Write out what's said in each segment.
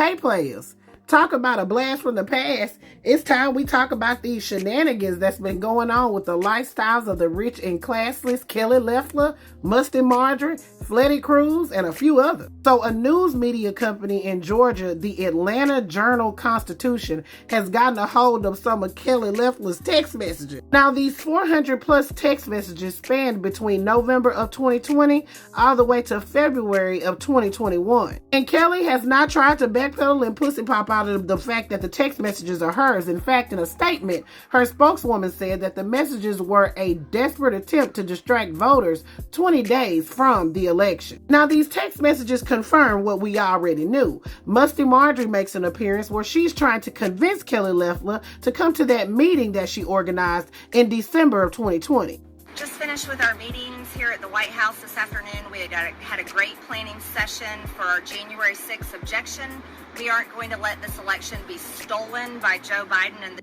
Hey players, talk about a blast from the past. It's time we talk about these shenanigans that's been going on with the lifestyles of the rich and classless Kelly Loeffler, Musty Marjorie, Ted Cruz, and a few others. So a news media company in Georgia, the Atlanta Journal-Constitution, has gotten a hold of some of Kelly Loeffler's text messages. Now these 400 plus text messages spanned between November of 2020 all the way to February of 2021. And Kelly has not tried to backpedal and pussy pop out of the fact that the text messages are hers. In fact, in a statement, her spokeswoman said that the messages were a desperate attempt to distract voters 20 days from the election. Now, these text messages confirm what we already knew. Musty Marjorie makes an appearance where she's trying to convince Kelly Loeffler to come to that meeting that she organized in December of 2020. Just finished with our meetings here at the White House this afternoon. We had a great planning session for our January 6th objection. We aren't going to let this election be stolen by Joe Biden and the...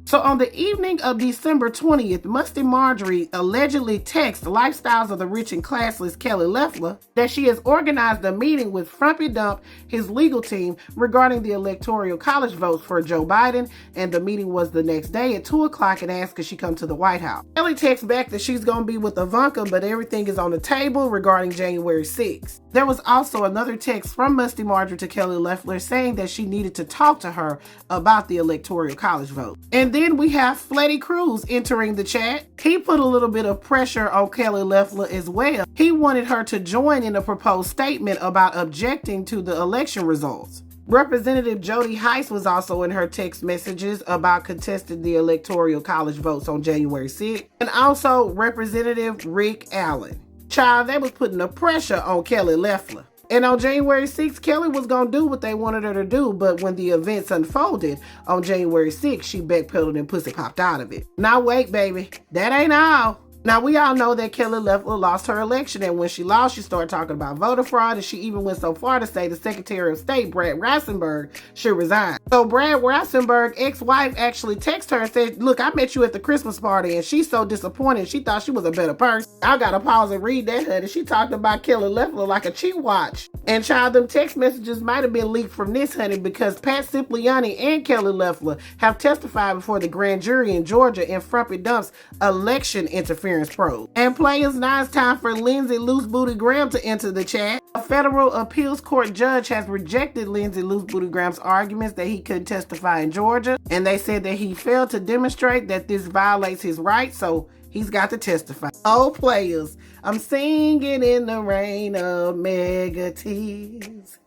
So on the evening of December 20th, Musty Marjorie allegedly texted Lifestyles of the Rich and Classless Kelly Loeffler that she has organized a meeting with Frumpy Dump, his legal team, regarding the electoral college votes for Joe Biden, and the meeting was the next day at 2 o'clock and asked could she come to the White House. Kelly texts back that she's going to be with Ivanka, but everything is on the table regarding January 6th. There was also another text from Musty Marjorie to Kelly Loeffler saying that she needed to talk to her about the electoral college vote. And then we have Ted Cruz entering the chat. He put a little bit of pressure on Kelly Loeffler as well. He wanted her to join in a proposed statement about objecting to the election results. Representative Jody Hice was also in her text messages about contesting the electoral college votes on January 6th. And also Representative Rick Allen. Child, they was putting the pressure on Kelly Loeffler. And on January 6th, Kelly was going to do what they wanted her to do, but when the events unfolded on January 6th, she backpedaled and pussy popped out of it. Now wait, baby, that ain't all. Now, we all know that Kelly Loeffler lost her election, and when she lost, she started talking about voter fraud, and she even went so far to say the Secretary of State, Brad Rassenberg, should resign. So Brad Rassenberg's ex-wife actually texted her and said, look, I met you at the Christmas party, and she's so disappointed. She thought she was a better person. I got to pause and read that, honey. She talked about Kelly Loeffler like a cheat watch. And child, them text messages might have been leaked from this, honey, because Pat Cipriani and Kelly Loeffler have testified before the grand jury in Georgia in Frumpy Dump's election interference probe. And players, now it's time for Lindsey Loose Booty Graham to enter the chat. A federal appeals court judge has rejected Lindsey Loose Booty Graham's arguments that he couldn't testify in Georgia, and they said that he failed to demonstrate that this violates his rights, so he's got to testify. Oh, players, I'm singing in the rain of mega tears.